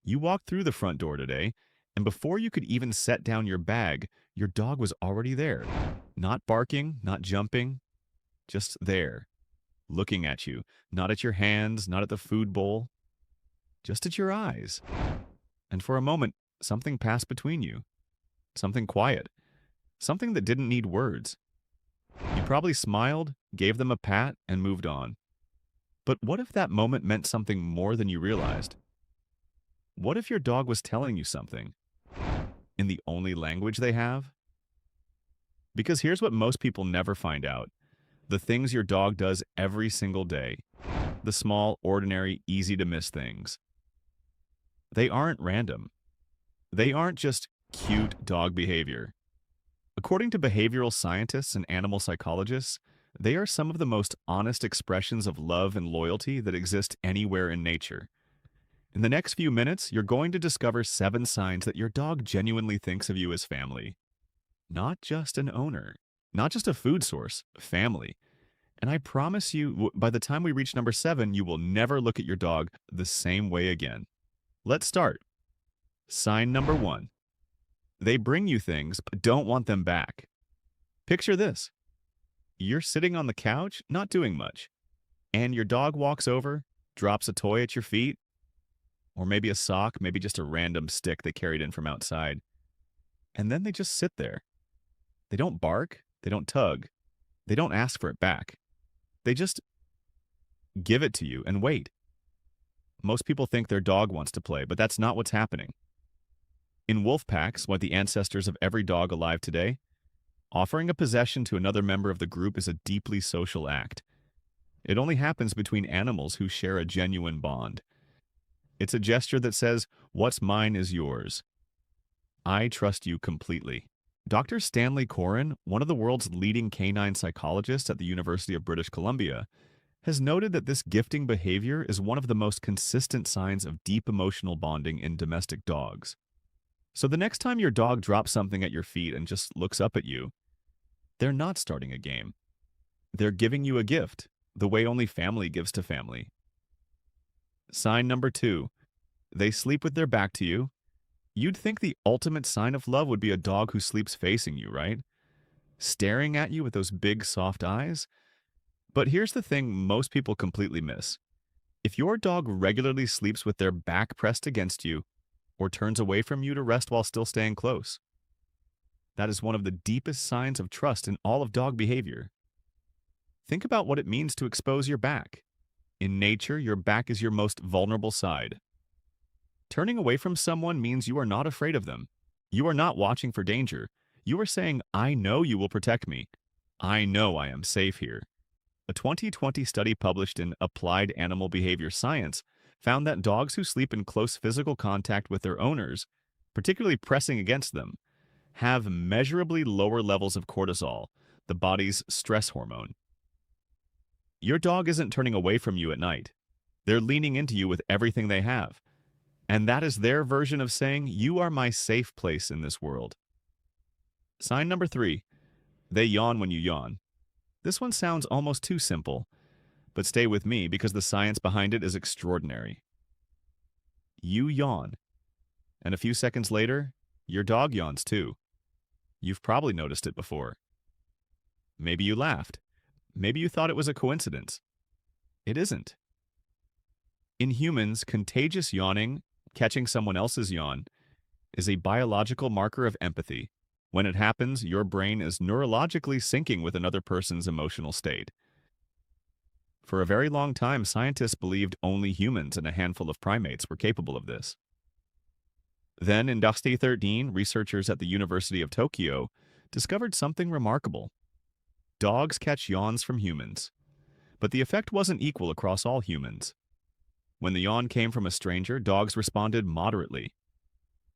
You walked through the front door today, and before you could even set down your bag, your dog was already there. Not barking, not jumping, just there, looking at you. Not at your hands, not at the food bowl, just at your eyes. And for a moment, something passed between you. Something quiet. Something that didn't need words. You probably smiled, gave them a pat, and moved on. But what if that moment meant something more than you realized? What if your dog was telling you something in the only language they have? Because here's what most people never find out: the things your dog does every single day, the small, ordinary, easy to miss things. They aren't random. They aren't just cute dog behavior. According to behavioral scientists and animal psychologists, they are some of the most honest expressions of love and loyalty that exist anywhere in nature. In the next few minutes, you're going to discover 7 signs that your dog genuinely thinks of you as family. Not just an owner, not just a food source, family. And I promise you, by the time we reach number 7, you will never look at your dog the same way again. Let's start. Sign number 1. They bring you things but don't want them back. Picture this. You're sitting on the couch, not doing much, and your dog walks over, drops a toy at your feet, or maybe a sock, maybe just a random stick they carried in from outside, and then they just sit there. They don't bark, they don't tug, they don't ask for it back. They just give it to you and wait. Most people think their dog wants to play, but that's not what's happening. In wolf packs, like the ancestors of every dog alive today, offering a possession to another member of the group is a deeply social act. It only happens between animals who share a genuine bond. It's a gesture that says, "What's mine is yours. I trust you completely." Dr. Stanley Coren, one of the world's leading canine psychologists at the University of British Columbia, has noted that this gifting behavior is one of the most consistent signs of deep emotional bonding in domestic dogs. So the next time your dog drops something at your feet and just looks up at you, they're not starting a game. They're giving you a gift, the way only family gives to family. Sign number 2. They sleep with their back to you. You'd think the ultimate sign of love would be a dog who sleeps facing you, right? Staring at you with those big, soft eyes. But here's the thing most people completely miss. If your dog regularly sleeps with their back pressed against you, or turns away from you to rest while still staying close, that is one of the deepest signs of trust in all of dog behavior. Think about what it means to expose your back. In nature, your back is your most vulnerable side. Turning away from someone means you are not afraid of them. You are not watching for danger. You are saying, "I know you will protect me. I know I am safe here." A 2020 study published in Applied Animal Behavior Science found that dogs who sleep in close physical contact with their owners, particularly pressing against them, have measurably lower levels of cortisol, the body's stress hormone. Your dog isn't turning away from you at night. They're leaning into you with everything they have. And that is their version of saying, "You are my safe place in this world." Sign number 3. They yawn when you yawn. This one sounds almost too simple, but stay with me because the science behind it is extraordinary. You yawn, and a few seconds later, your dog yawns too. You've probably noticed it before. Maybe you laughed. Maybe you thought it was a coincidence. It isn't. In humans, contagious yawning, catching someone else's yawn, is a biological marker of empathy. When it happens, your brain is neurologically syncing with another person's emotional state. For a very long time, scientists believed only humans and a handful of primates were capable of this. Then, in 2013, researchers at the University of Tokyo discovered something remarkable. Dogs catch yawns from humans, but the effect wasn't equal across all humans. When the yawn came from a stranger, dogs responded moderately.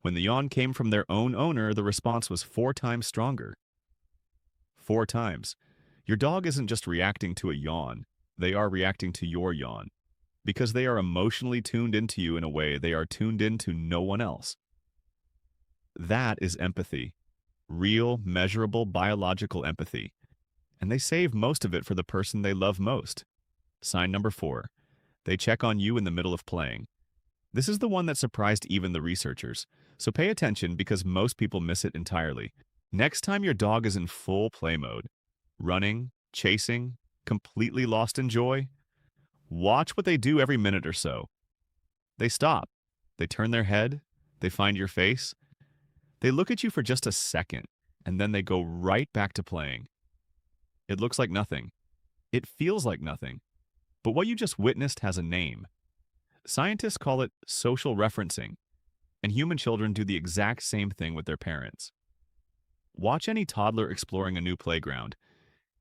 When the yawn came from their own owner, the response was 4 times stronger. 4 times. Your dog isn't just reacting to a yawn, they are reacting to your yawn, because they are emotionally tuned into you in a way they are tuned into no one else. That is empathy. Real, measurable, biological empathy. And they save most of it for the person they love most. Sign number 4. They check on you in the middle of playing. This is the one that surprised even the researchers. So pay attention because most people miss it entirely. Next time your dog is in full play mode, running, chasing, completely lost in joy, watch what they do every minute or so. They stop. They turn their head. They find your face. They look at you for just a second, and then they go right back to playing. It looks like nothing. It feels like nothing. But what you just witnessed has a name. Scientists call it social referencing, and human children do the exact same thing with their parents. Watch any toddler exploring a new playground.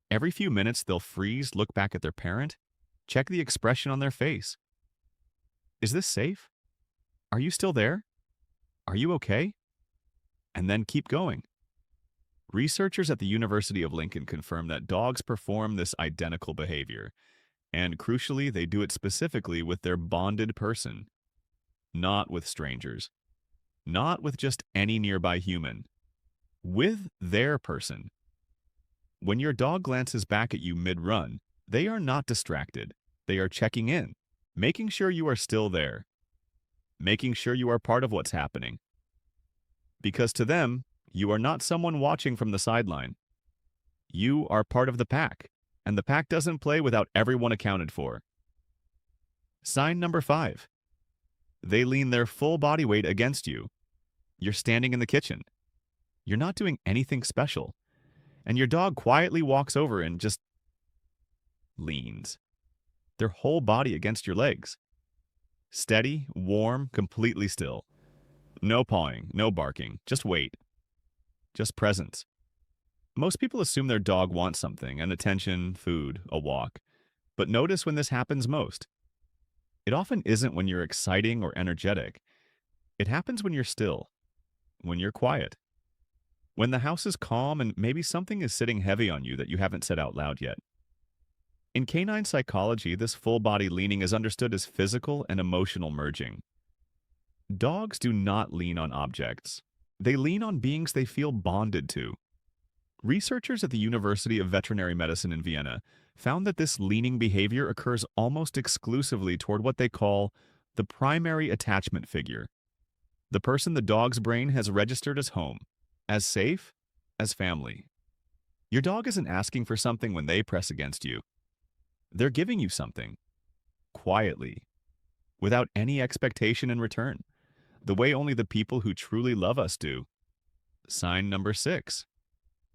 Every few minutes, they'll freeze, look back at their parent, check the expression on their face. Is this safe? Are you still there? Are you okay? And then keep going. Researchers at the University of Lincoln confirm that dogs perform this identical behavior, and crucially, they do it specifically with their bonded person, not with strangers, not with just any nearby human, with their person. When your dog glances back at you mid-run, they are not distracted. They are checking in, making sure you are still there, making sure you are part of what's happening. Because to them, you are not someone watching from the sideline. You are part of the pack, and the pack doesn't play without everyone accounted for. Sign number 5. They lean their full body weight against you. You're standing in the kitchen. You're not doing anything special. And your dog quietly walks over and just leans. Their whole body against your legs. Steady, warm, completely still. No pawing, no barking, just wait. Just presence. Most people assume their dog wants something, an attention, food, a walk. But notice when this happens most. It often isn't when you're exciting or energetic. It happens when you're still, when you're quiet, when the house is calm and maybe something is sitting heavy on you that you haven't said out loud yet. In canine psychology, this full body leaning is understood as physical and emotional merging. Dogs do not lean on objects. They lean on beings they feel bonded to. Researchers at the University of Veterinary Medicine in Vienna found that this leaning behavior occurs almost exclusively toward what they call the primary attachment figure, the person the dog's brain has registered as home, as safe, as family. Your dog isn't asking for something when they press against you. They're giving you something, quietly, without any expectation in return, the way only the people who truly love us do. Sign number 6.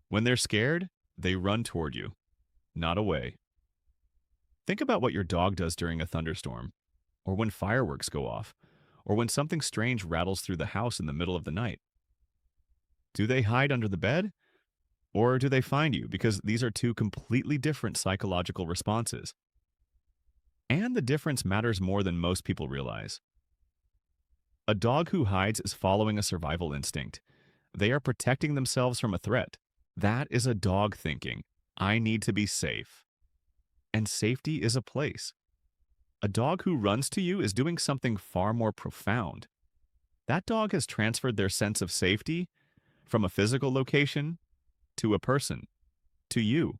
When they're scared, they run toward you, not away. Think about what your dog does during a thunderstorm, or when fireworks go off, or when something strange rattles through the house in the middle of the night. Do they hide under the bed? Or do they find you? Because these are two completely different psychological responses. And the difference matters more than most people realize. A dog who hides is following a survival instinct. They are protecting themselves from a threat. That is a dog thinking, I need to be safe. And safety is a place. A dog who runs to you is doing something far more profound. That dog has transferred their sense of safety from a physical location to a person, to you.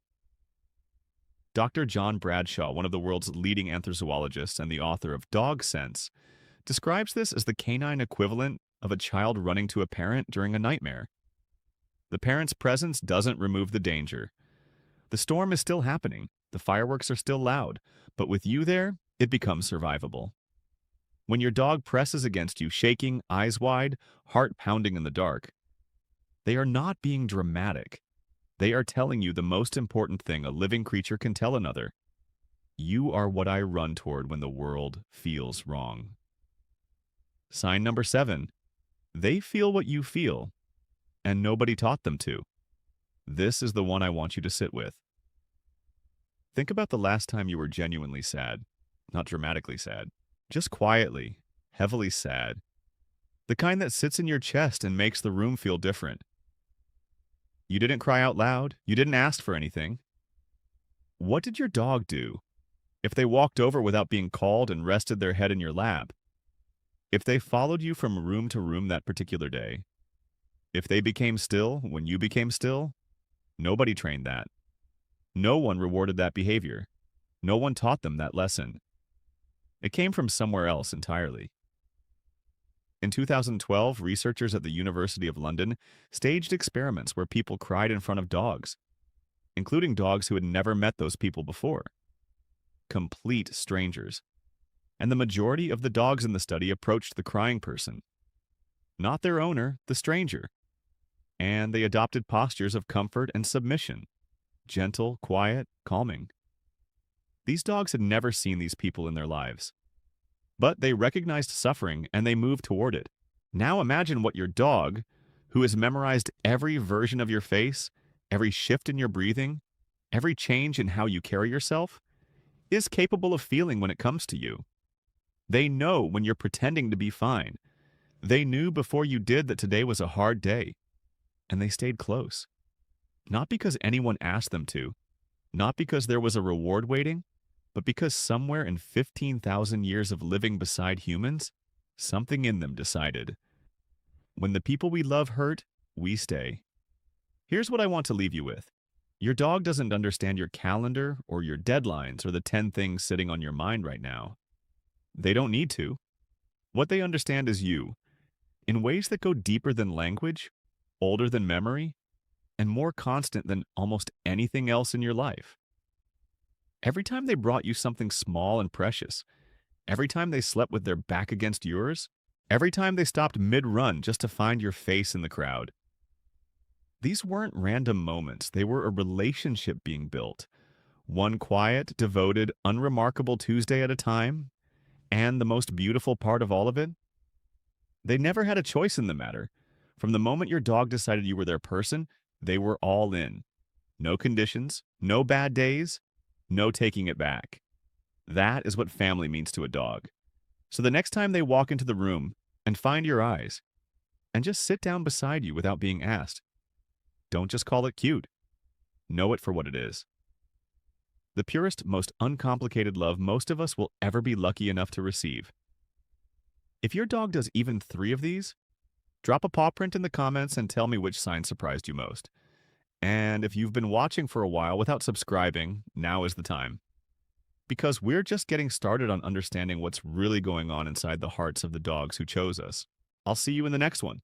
Dr. John Bradshaw, one of the world's leading anthrozoologists and the author of Dog Sense, describes this as the canine equivalent of a child running to a parent during a nightmare. The parent's presence doesn't remove the danger. The storm is still happening, the fireworks are still loud, but with you there, it becomes survivable. When your dog presses against you, shaking, eyes wide, heart pounding in the dark, they are not being dramatic. They are telling you the most important thing a living creature can tell another. You are what I run toward when the world feels wrong. Sign number 7. They feel what you feel, and nobody taught them to. This is the one I want you to sit with. Think about the last time you were genuinely sad, not dramatically sad, just quietly, heavily sad. The kind that sits in your chest and makes the room feel different. You didn't cry out loud. You didn't ask for anything. What did your dog do? If they walked over without being called and rested their head in your lap? If they followed you from room to room that particular day? If they became still when you became still? Nobody trained that. No one rewarded that behavior. No one taught them that lesson. It came from somewhere else entirely. In 2012, researchers at the University of London staged experiments where people cried in front of dogs, including dogs who had never met those people before. Complete strangers. And the majority of the dogs in the study approached the crying person, not their owner, the stranger. And they adopted postures of comfort and submission, gentle, quiet, calming. These dogs had never seen these people in their lives, but they recognized suffering and they moved toward it. Now imagine what your dog, who has memorized every version of your face, every shift in your breathing, every change in how you carry yourself, is capable of feeling when it comes to you. They know when you're pretending to be fine. They knew before you did that today was a hard day, and they stayed close. Not because anyone asked them to, not because there was a reward waiting, but because somewhere in 15,000 years of living beside humans, something in them decided. When the people we love hurt, we stay. Here's what I want to leave you with. Your dog doesn't understand your calendar or your deadlines or the 10 things sitting on your mind right now. They don't need to. What they understand is you, in ways that go deeper than language, older than memory, and more constant than almost anything else in your life. Every time they brought you something small and precious, every time they slept with their back against yours, every time they stopped mid-run just to find your face in the crowd. These weren't random moments, they were a relationship being built. One quiet, devoted, unremarkable Tuesday at a time, and the most beautiful part of all of it, they never had a choice in the matter. From the moment your dog decided you were their person, they were all in. No conditions, no bad days, no taking it back. That is what family means to a dog. So the next time they walk into the room and find your eyes, and just sit down beside you without being asked, don't just call it cute. Know it for what it is. The purest, most uncomplicated love most of us will ever be lucky enough to receive. If your dog does even 3 of these, drop a paw print in the comments and tell me which sign surprised you most. And if you've been watching for a while without subscribing, now is the time. Because we're just getting started on understanding what's really going on inside the hearts of the dogs who chose us. I'll see you in the next one.